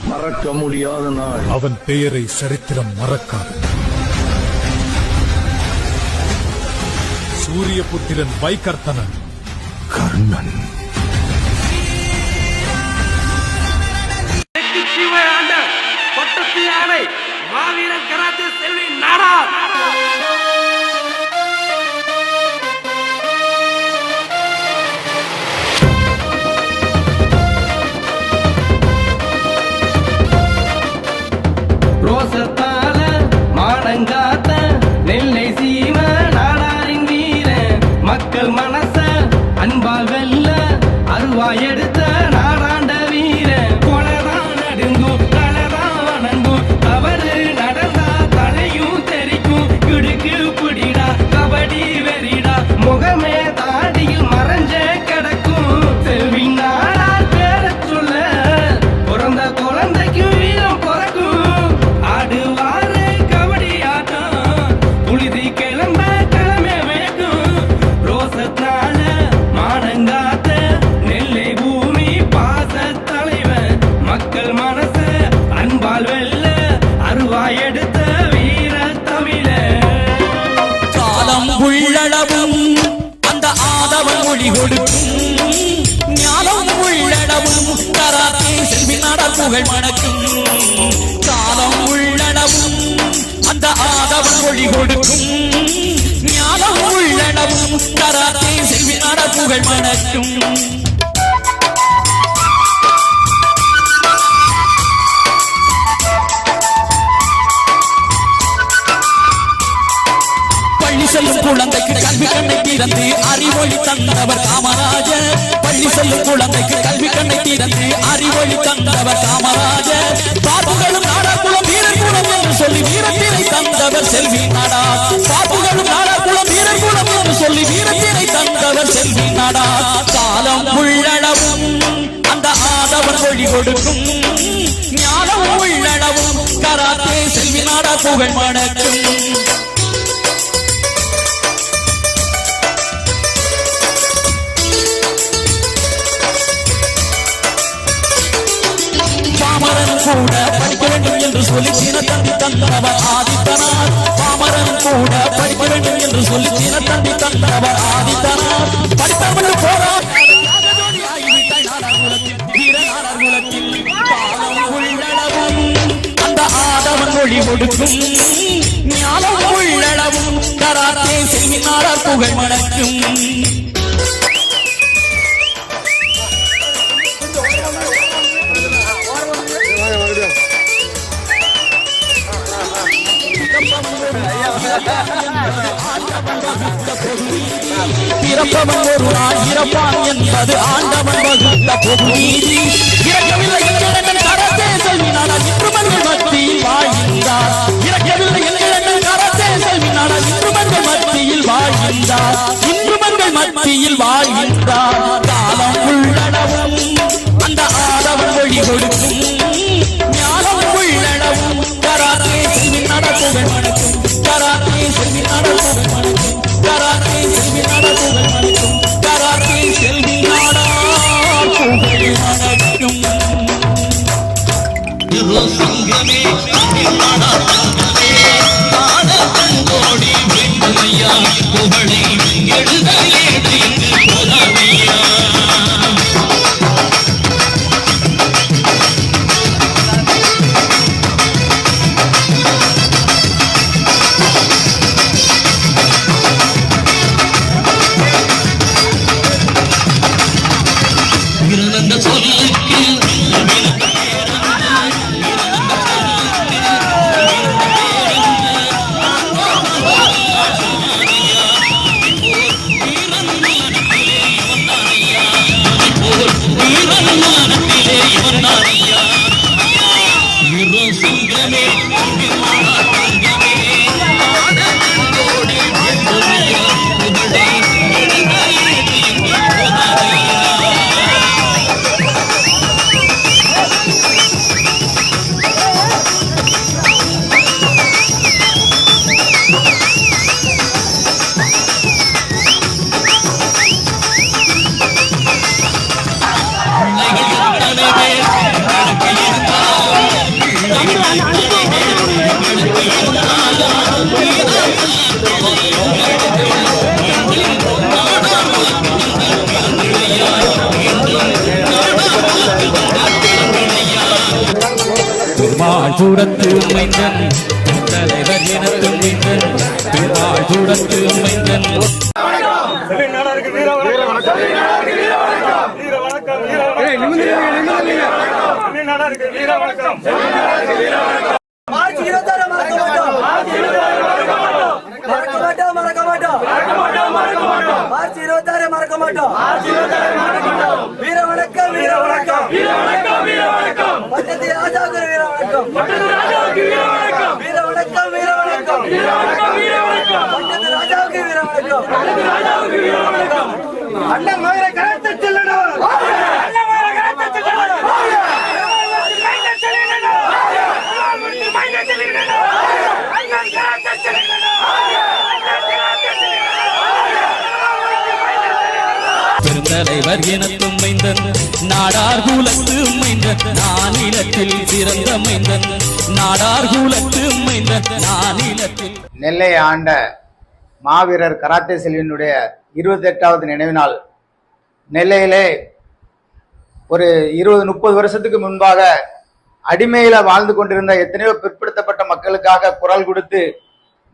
மறக்க முடியாத நாள். அவன் பெயரை சரித்திரம் மறக்காது. சூரியபுத்திரன் வைகர்த்தனன் கர்ணன். மாவீரன் கராத்தே செல்வி நாடா. ரோசத்தால மானங்காத்த நெல்லை சீம நாடாரின் வீர மக்கள் மனச அன்பால் வெல்ல அருவாய் எடுத்த நாடாண்ட வீர கொலதான் நடுங்கும் தலதான் வணங்கும் தவறு நடந்தா தலையும் தெரிக்கும் கிடுக்கு பிடிடா கபடி வெறிடா முகமே தாடியில் மறைஞ்ச கிடக்கும் செல்வி நாடார் பேர சொல்ல பிறந்த குழந்தைக்கு வீரம் பிறக்கும் ஆடுவாரு கபடி ஆட்டம் புழுதி கிளம்ப கிளம்ப வேகும் ரோசத்தால மானங்காத்த நெல்லை பூமி பாச தலைவன் மக்கள் மனச அன்பால் வெல்ல அருவாய் எடுத்த வீர தமிழ. காலம் உள்ளளவும் அந்த ஆதவன் மொழி கொடுக்கும் ஞானம் உள்ளளவும் கராத்தே செல்வி நாட புகழ் மணக்கும். காலம் உள்ளளவும் அந்த ஆதவன் மொழி கொடுக்கும் ஞானம் உள்ளளவும் கராத்தே செல்வி நாட புகழ் மணக்கும். பள்ளி செல்லும் குழந்தைக்கு கல்வி கண்ணை திறந்து அறிவொளி தந்தவர் காமராஜர். பள்ளி செல்லும் குழந்தைக்கு கல்வி கண்ணை திறந்து அறிவொளி தந்தவர் காமராஜர். பாப்புகளும் நாடாக்குளம் வீரர்குளம் என்று சொல்லி வீரத்தினை தந்தவர் செல்வி நாடா. பாப்புகளும் நாடாக்குளம் வீரர்குளம் என்று சொல்லி வீரத்தினை தந்தவர் செல்வி நாடா. காலம் உள்ளளவும் அந்த ஆதவன் மொழி கொடுக்கும் ஞானம் உள்ளளவும் கராத்தே செல்வி நாடா புகழ் மணக்கும். பாமரன் கூட படிக்க வேண்டும் என்று சொல்லி தினத்தந்தி தந்தவர் ஆதித்தனார். பாமரன் கூட படிக்க வேண்டும் என்று சொல்லி தினத்தந்தி தந்தவர் ஆதித்தனார். படித்தவர்கள் போராட்டம் அந்த ஆதவன் மொழி கொடுக்கும் ஞானம் உள்ளளவும் கராத்தே செல்வி நாடார் புகழ் மணக்கும். பிறப்பவன் ஒரு நாள் இறப்பான் என்பது ஆண்டவன் வகுத்த பொது நீதி. இறக்கவில்லை எங்கள் கராத்தே செல்வி நாடா இன்றுமன்கள் மத்தியில் வாழ்கின்றார். இறக்கவில்லை எங்கள் கராத்தே செல்வி நாடா இன்றுமன்கள் மத்தியில் வாழ்கின்றார். இன்றுமன்கள் மத்தியில் வாழ்கின்றார். காலம் உள்ளளவும் அந்த ஆதவன் மொழி கொடுக்கும் ஞானம் உள்ளளவும் கராத்தே செல்வி நாடா புகழ் மணக்கும். கராத்தே செல்வி நாடா புகழ் மணக்கும். கராத்தே செல்வி நாடா புகழ் மணக்கும். கராத்தே செல்வி நாடா புகழ் மணக்கும். சிங்கமே பெருமாள் சூடத்து மைந்தன் தலைவர் இனத்து மைந்தன் பெருமாள் சூடத்து மைந்தன் பெருந்தலைவர் இனத்தும் மைந்தன் நாடார் குலத்து மைந்தன் நானிலத்தில் சிறந்த மைந்தன் நாடார் குலத்து மைந்தன் நானிலத்தில். நெல்லை ஆண்ட மாவீரர் கராத்தே செல்வியினுடைய 28வது நினைவு நாள் நெல்லையிலே ஒரு 20-30 வருஷத்துக்கு முன்பாக அடிமையில வாழ்ந்து கொண்டிருந்த எத்தனையோ பிற்படுத்தப்பட்ட மக்களுக்காக குரல் கொடுத்து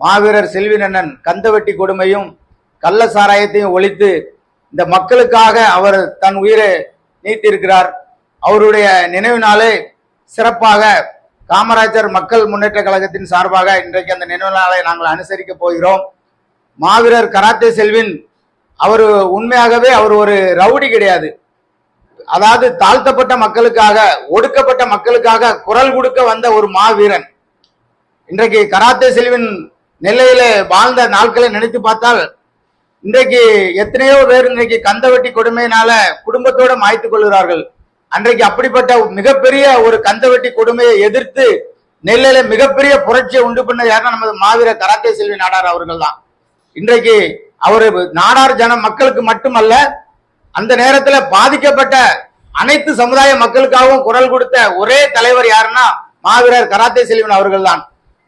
மாவீரர் செல்வினண்ணன் கந்தவெட்டி கொடுமையும் கள்ள சாராயத்தையும் ஒழித்து இந்த மக்களுக்காக அவர் தன் உயிரை நீத்திருக்கிறார். அவருடைய நினைவு நாளை சிறப்பாக காமராஜர் மக்கள் முன்னேற்ற கழகத்தின் சார்பாக இன்றைக்கு அந்த நினைவு நாளை நாங்கள் அனுசரிக்க போகிறோம். மாவீரர் கராத்தே செல்வின் அவர் உண்மையாகவே அவர் ஒரு ரவுடி கிடையாது. அதாவது தாழ்த்தப்பட்ட மக்களுக்காக ஒடுக்கப்பட்ட மக்களுக்காக குரல் கொடுக்க வந்த ஒரு மாவீரன். இன்றைக்கு கராத்தே செல்வின் நெல்லையில வாழ்ந்த நாட்களை நினைத்து பார்த்தால் இன்றைக்கு எத்தனையோ பேர் இன்றைக்கு கந்தவெட்டி கொடுமையினால குடும்பத்தோட மாய்த்து கொள்கிறார்கள். அன்றைக்கு அப்படிப்பட்ட மிகப்பெரிய ஒரு கந்தவெட்டி கொடுமையை எதிர்த்து நெல்லையில மிகப்பெரிய புரட்சியை உண்டு பண்ண யாருன்னா நமது மாவீரர் கராத்தே செல்வி நாடார் அவர்கள் தான். இன்றைக்கு அவரு நாடார் மக்களுக்கு மட்டுமல்ல, அந்த நேரத்துல பாதிக்கப்பட்ட அனைத்து சமுதாய மக்களுக்காகவும் குரல் கொடுத்த ஒரே தலைவர் யாருன்னா மாவீரர் கராத்தே செல்வன் அவர்கள் தான்.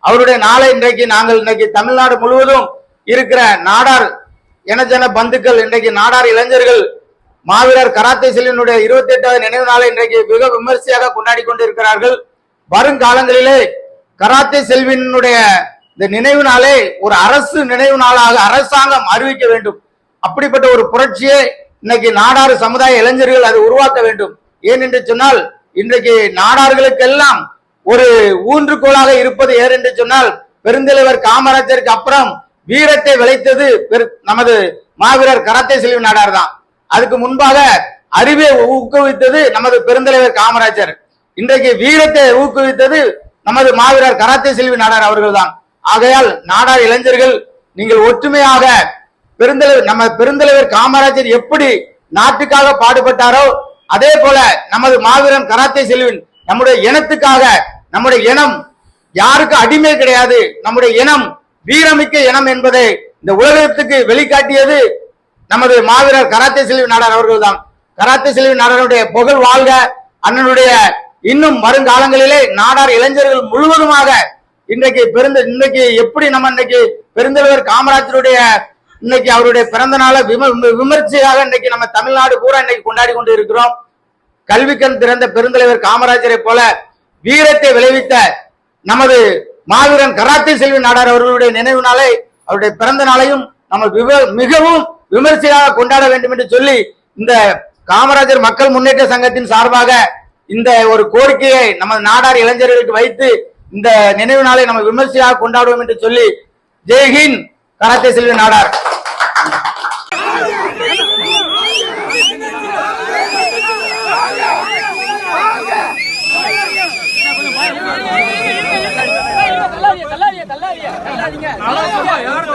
அவருடைய நாளை இன்றைக்கு நாங்கள் இன்னைக்கு தமிழ்நாடு முழுவதும் இருக்கிற நாடார் இனஜன பந்துக்கள் இன்றைக்கு நாடார் இளைஞர்கள் மாவீரர் கராத்தே செல்வனுடைய 28வது நினைவு நாளை இன்றைக்கு மிக விமர்சையாக கொண்டாடி கொண்டிருக்கிறார்கள். வருங்காலங்களிலே கராத்தே செல்வினுடைய இந்த நினைவு நாளை ஒரு அரசு நினைவு நாளாக அரசாங்கம் அறிவிக்க வேண்டும். அப்படிப்பட்ட ஒரு புரட்சியை இன்னைக்கு நாடாறு சமுதாய இளைஞர்கள் அதை உருவாக்க வேண்டும். ஏன் என்று சொன்னால் இன்றைக்கு நாடார்களுக்கெல்லாம் ஒரு ஊன்றுகோலாக இருப்பது ஏன் என்று சொன்னால் பெருந்தலைவர் காமராஜருக்கு அப்புறம் வீரத்தை விளைத்தது நமது மாவீரர் கராத்தே செல்வி நாடார் தான். அதுக்கு முன்பாக அறிவை ஊக்குவித்தது நமது பெருந்தலைவர் காமராஜர். இன்றைக்கு வீரத்தை ஊக்குவித்தது நமது மாவீரர் கராத்தே செல்வி நாடார் அவர்கள் தான். ஆகையால் நாடார் இளைஞர்கள் நீங்கள் ஒற்றுமையாக நம்ம பெருந்தலைவர் காமராஜர் எப்படி நாட்டுக்காக பாடுபட்டாரோ அதே போல நமது மாவீரன் கராத்தே செல்வன் நம்முடைய இனத்துக்காக, நம்முடைய இனம் யாருக்கு அடிமை கிடையாது, நம்முடைய இனம் வீரமிக்க இனம் என்பதை இந்த உலகத்துக்கு வெளிக்காட்டியது நமது மாவீரர் கராத்தே செல்வி நாடார் அவர்கள் தான். கராத்தே செல்வி நாடாருடைய புகழ் வாழ்க. அண்ணனுடைய இன்னும் வருங்காலங்களிலே நாடார் இளைஞர்கள் முழுவதுமாக இன்னைக்கு எப்படி நம்ம இன்னைக்கு பெருந்தலைவர் காமராஜருடைய இன்னைக்கு அவருடைய பிறந்த நாளை விமர்சையாக இன்னைக்கு நம்ம தமிழ்நாடு பூரா இன்னைக்கு கொண்டாடி கொண்டு இருக்கிறோம். கல்விக்கண் திறந்த பெருந்தலைவர் காமராஜரை போல வீரத்தை விளைவித்த நமது மாவீரன் கராத்தே செல்வி நாடார் அவர்களுடைய நினைவு நாளை அவருடைய பிறந்த நாளையும் நம்ம மிகவும் விமர்சையாக கொண்டாட வேண்டும் என்று சொல்லி இந்த காமராஜர் மக்கள் முன்னேற்ற சங்கத்தின் சார்பாக இந்த ஒரு கோரிக்கையை நமது நாடார் இளைஞர்களுக்கு வைத்து இந்த நினைவு நாளை நம்ம விமர்சையாக கொண்டாடுவோம் என்று சொல்லி ஜெய்ஹிந்த் கராத்தே செல்வி நாடார். யாரும்